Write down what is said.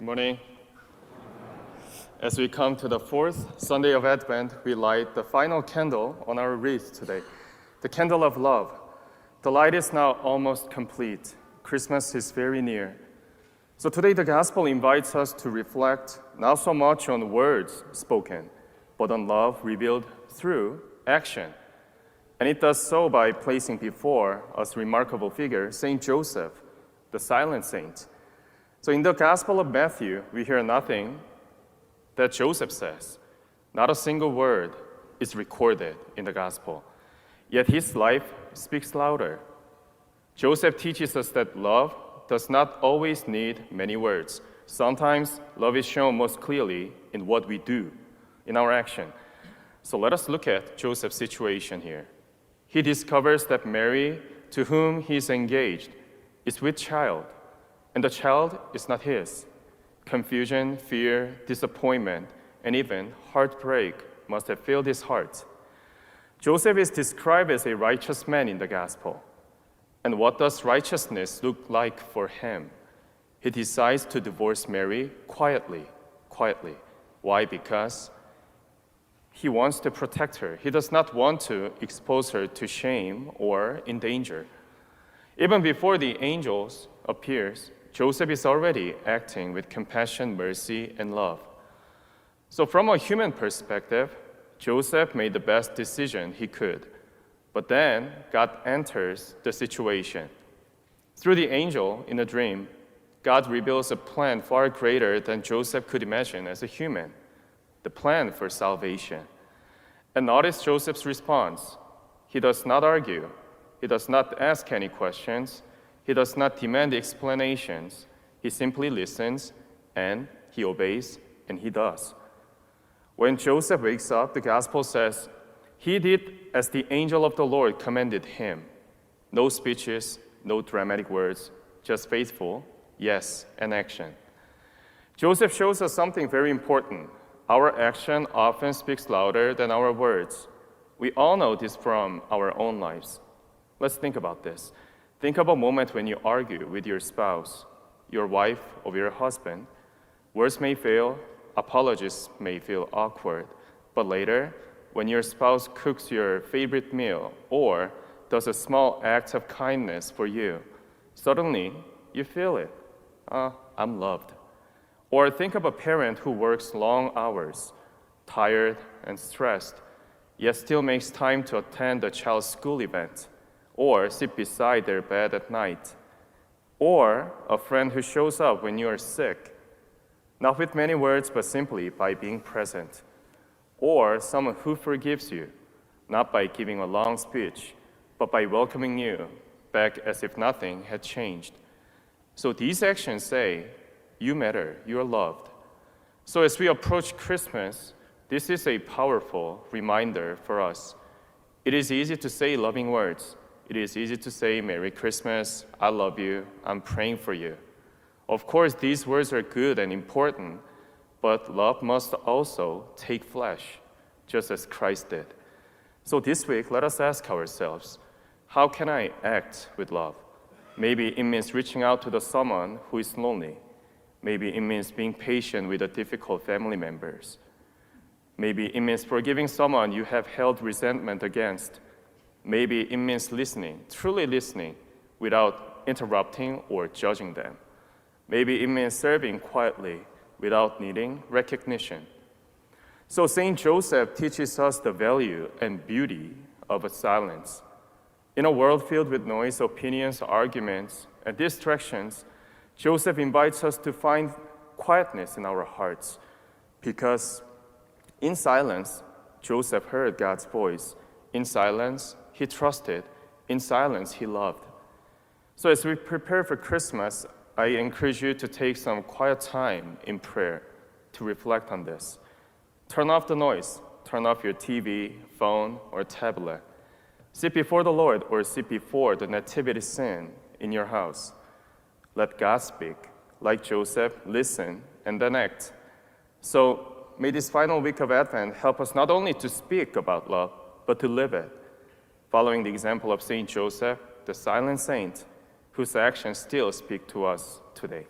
Good morning. As we come to the fourth Sunday of Advent, we light the final candle on our wreath today, the candle of love. The light is now almost complete. Christmas is very near. So today the gospel invites us to reflect not so much on words spoken, but on love revealed through action. And it does so by placing before us remarkable figure, Saint Joseph, the silent saint. So in the Gospel of Matthew, we hear nothing that Joseph says. Not a single word is recorded in the Gospel. Yet his life speaks louder. Joseph teaches us that love does not always need many words. Sometimes love is shown most clearly in what we do, in our action. So let us look at Joseph's situation here. He discovers that Mary, to whom he is engaged, is with child. And the child is not his. Confusion, fear, disappointment, and even heartbreak must have filled his heart. Joseph is described as a righteous man in the gospel. And what does righteousness look like for him? He decides to divorce Mary quietly. Why? Because he wants to protect her. He does not want to expose her to shame or in danger. Even before the angels appears, Joseph is already acting with compassion, mercy, and love. So from a human perspective, Joseph made the best decision he could. But then God enters the situation. Through the angel in a dream, God reveals a plan far greater than Joseph could imagine as a human, the plan for salvation. And notice Joseph's response. He does not argue. He does not ask any questions. He does not demand explanations. He simply listens, and he obeys, and he does. When Joseph wakes up, the gospel says, he did as the angel of the Lord commanded him. No speeches, no dramatic words, just faithful yes and action. Joseph shows us something very important. Our action often speaks louder than our words. We all know this from our own lives. Let's think about this. Think of a moment when you argue with your spouse, your wife, or your husband. Words may fail, apologies may feel awkward, but later, when your spouse cooks your favorite meal or does a small act of kindness for you, suddenly you feel it. I'm loved. Or think of a parent who works long hours, tired and stressed, yet still makes time to attend a child's school event, or sit beside their bed at night, or a friend who shows up when you are sick, not with many words, but simply by being present, or someone who forgives you, not by giving a long speech, but by welcoming you back as if nothing had changed. So these actions say, you matter, you are loved. So as we approach Christmas, this is a powerful reminder for us. It is easy to say loving words. It is easy to say, Merry Christmas, I love you, I'm praying for you. Of course, these words are good and important, but love must also take flesh, just as Christ did. So this week, let us ask ourselves, how can I act with love? Maybe it means reaching out to someone who is lonely. Maybe it means being patient with the difficult family members. Maybe it means forgiving someone you have held resentment against. Maybe it means listening, truly listening, without interrupting or judging them. Maybe it means serving quietly without needing recognition. So Saint Joseph teaches us the value and beauty of silence. In a world filled with noise, opinions, arguments, and distractions, Joseph invites us to find quietness in our hearts, because in silence, Joseph heard God's voice. In silence, he trusted. In silence, he loved. So as we prepare for Christmas, I encourage you to take some quiet time in prayer to reflect on this. Turn off the noise. Turn off your TV, phone, or tablet. Sit before the Lord or sit before the nativity scene in your house. Let God speak. Like Joseph, listen and then act. So may this final week of Advent help us not only to speak about love, but to live it, following the example of Saint Joseph, the silent saint, whose actions still speak to us today.